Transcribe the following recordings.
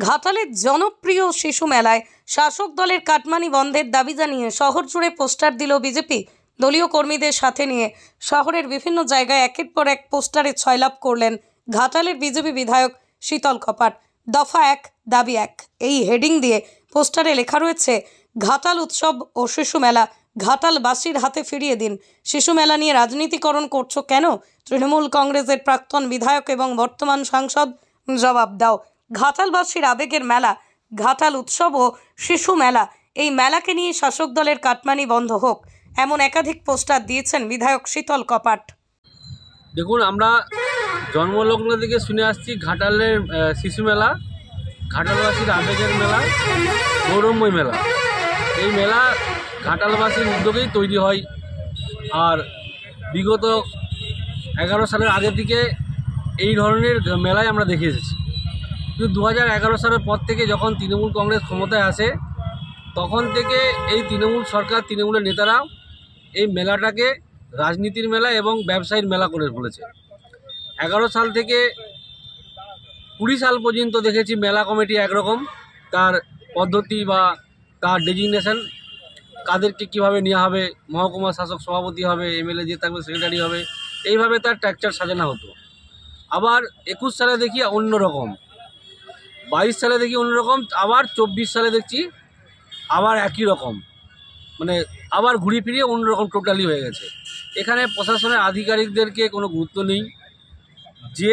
ঘাটালের জনপ্রিয় শিশু মেলায় শাসক দলের কাটমানি বন্ধের দাবি জানিয়ে শহর জুড়ে পোস্টার দিল বিজেপি। দলীয় কর্মীদের সাথে নিয়ে শহরের বিভিন্ন জায়গায় একের পর এক পোস্টারে ছয়লাভ করলেন ঘাটালের বিজেপি বিধায়ক শীতল কপাট। দফা এক, দাবি এক, এই হেডিং দিয়ে পোস্টারে লেখা রয়েছে, ঘাটাল উৎসব ও শিশু মেলা ঘাটালবাসীর হাতে ফিরিয়ে দিন। শিশু মেলা নিয়ে রাজনীতিকরণ করছো কেন? তৃণমূল কংগ্রেসের প্রাক্তন বিধায়ক এবং বর্তমান সাংসদ, জবাব দাও। ঘাটালবাসীর আবেগের মেলা ঘাটাল উৎসব ও শিশু মেলা, এই মেলাকে নিয়ে শাসক দলের কাটমানি বন্ধ হোক, এমন একাধিক পোস্টার দিয়েছেন বিধায়ক শীতল কপাট। দেখুন, আমরা জন্মলগ্ন থেকে শুনে আসছি ঘাটালের শিশু মেলা ঘাটালবাসীর আবেগের মেলা, গৌরবময় মেলা। এই মেলা ঘাটালবাসীর উদ্যোগেই তৈরি হয়। আর বিগত 11 সালের আগে থেকে এই ধরনের মেলায় আমরা দেখে এসেছি। কিন্তু 2011 সালের পর থেকে যখন তৃণমূল কংগ্রেস ক্ষমতায় আসে, তখন থেকে এই তৃণমূল সরকার, তৃণমূলের নেতারা এই মেলাটাকে রাজনীতির মেলা এবং ব্যবসায়ীর মেলা করে বলেছে। 11 সাল থেকে 20 সাল পর্যন্ত দেখেছি মেলা কমিটি একরকম, তার পদ্ধতি বা তার ডেজিগনেশন, কাদেরকে কীভাবে নেওয়া হবে, মহকুমা শাসক সভাপতি হবে, এমএলএ যে থাকবে সেক্রেটারি হবে, এইভাবে তার স্ট্রাকচার সাজানো হতো। আবার 21 সালে দেখি অন্যরকম, 22 সালে দেখি অন্যরকম, আবার 24 সালে দেখছি আবার একই রকম, মানে আবার ঘুরিয়ে ফিরিয়ে অন্যরকম টোটালি হয়ে গেছে। এখানে প্রশাসনের আধিকারিকদেরকে কোনো গুরুত্ব নেই। যে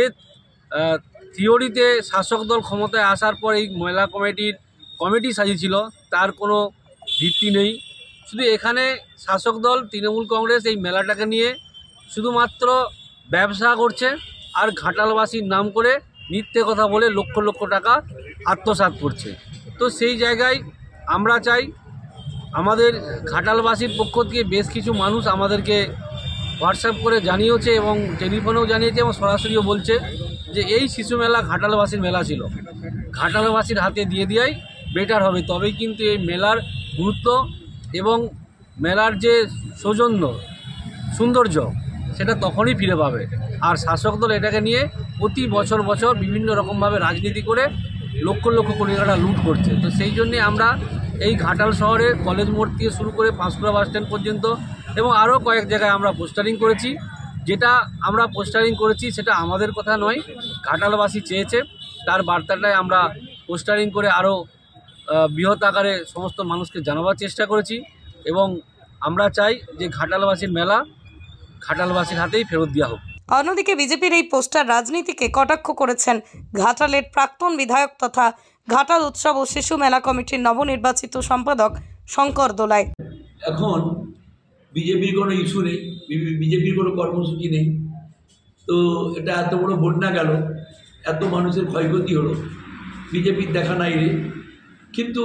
থিওরিতে শাসক দল ক্ষমতায় আসার পর এই মেলা কমিটি সাজিয়েছিল, তার কোনো ভিত্তি নেই। শুধু এখানে শাসক দল তৃণমূল কংগ্রেস এই মেলাটাকে নিয়ে শুধুমাত্র ব্যবসা করছে আর ঘাটালবাসীর নাম করে মিথ্যে কথা বলে লক্ষ লক্ষ টাকা আত্মসাৎ করছে। তো সেই জায়গায় আমরা চাই, আমাদের ঘাটালবাসীর পক্ষ থেকে বেশ কিছু মানুষ আমাদেরকে হোয়াটসঅ্যাপ করে জানিয়েছে এবং টেলিফোনেও জানিয়েছে এবং সরাসরিও বলছে যে এই শিশু মেলা ঘাটালবাসীর মেলা ছিল, ঘাটালবাসীর হাতে দিয়ে দেওয়াই বেটার হবে। তবেই কিন্তু এই মেলার গুরুত্ব এবং মেলার যে সৌন্দর্য সেটা তখনই ফিরে পাবে। আর শাসক দল এটাকে নিয়ে প্রতি বছর বিভিন্ন রকমভাবে রাজনীতি করে লক্ষ লক্ষ কোটি টাকা লুট করছে। তো সেই জন্যে আমরা এই ঘাটাল শহরে কলেজ মোড় থেকে শুরু করে পাঁশকুড়া বাস স্ট্যান্ড পর্যন্ত এবং আরও কয়েক জায়গায় আমরা পোস্টারিং করেছি। যেটা আমরা পোস্টারিং করেছি সেটা আমাদের কথা নয়, ঘাটালবাসী চেয়েছে, তার বার্তাটাই আমরা পোস্টারিং করে আরও বৃহৎ আকারে সমস্ত মানুষকে জানাবার চেষ্টা করেছি। এবং আমরা চাই যে ঘাটালবাসীর মেলা ঘাটালবাসীর হাতেই ফেরত দেওয়া হোক। অন্যদিকে বিজেপির এই পোস্টার রাজনীতিকে কটাক্ষ করেছেন ঘাটালের প্রাক্তন বিধায়ক তথা ঘাটাল উৎসব ও শিশু মেলা কমিটির নবনির্বাচিত সম্পাদক শঙ্কর দোলাই। এখন বিজেপির কোনো ইস্যু নেই, বিজেপির কোনো কর্মসূচি নেই, তো এটা এত বড় বন্যা গেল, এত মানুষের ক্ষয়ক্ষতি হলো, বিজেপির দেখা নাই রে। কিন্তু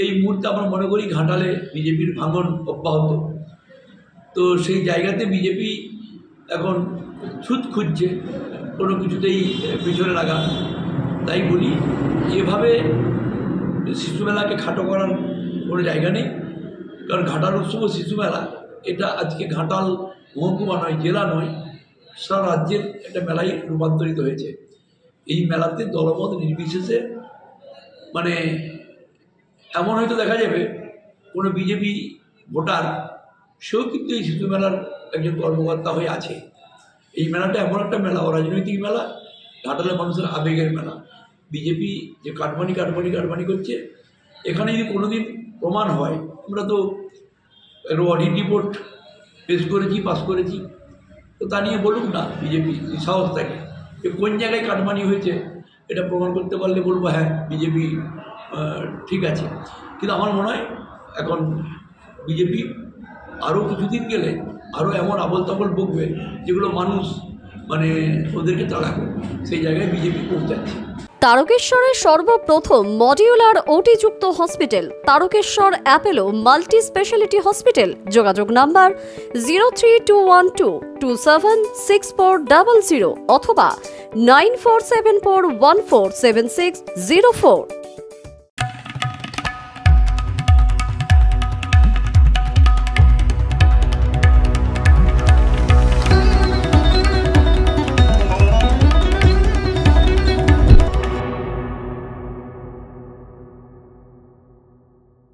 এই মুহূর্তে আমরা মনে করি ঘাটালে বিজেপির ভাঙন অব্যাহত। তো সেই জায়গাতে বিজেপি এখন ছুত খুঁজছে কোনো কিছুতেই পিছনে লাগা। তাই বলি, এভাবে শিশুমেলাকে খাটো করার কোনো জায়গা নেই। কারণ ঘাটাল উৎসব শিশু মেলা এটা আজকে ঘাটাল মহকুমা নয়, জেলা নয়, সারা রাজ্যের একটা মেলায় রূপান্তরিত হয়েছে। এই মেলাতে দলমত নির্বিশেষে মানে এমন হয়তো দেখা যাবে কোনো বিজেপি ভোটার সেও কিন্তু এই শিশু মেলার একজন কর্মকর্তা হয়ে আছে। এই মেলাটা এমন একটা মেলা, অরাজনৈতিক মেলা, ঘাটালের মানুষের আবেগের মেলা। বিজেপি যে কাটমানি করছে, এখানে যদি কোনোদিন প্রমাণ হয়, আমরা তো অডিট রিপোর্ট পাস করেছি, তো তা নিয়ে বলুক না বিজেপি সাহস থাকে যে কোন জায়গায় কাটমানি হয়েছে, এটা প্রমাণ করতে পারলে বলবো হ্যাঁ বিজেপি ঠিক আছে। কিন্তু আমার মনে হয় এখন বিজেপি আরও কিছুদিন গেলে আরও এমন আবল তাবল বকবে যেগুলো মানুষ মানে ওদেরকে তাড়া করবে, সেই জায়গায় বিজেপি পৌঁছাচ্ছে। তারকেশ্বরের সর্বপ্রথম মডিউলার ওটি-যুক্ত hospital Tarakeswar Apollo multi speciality hospital. যোগাযোগ নাম্বার 03212276400 অথবা 9474147604।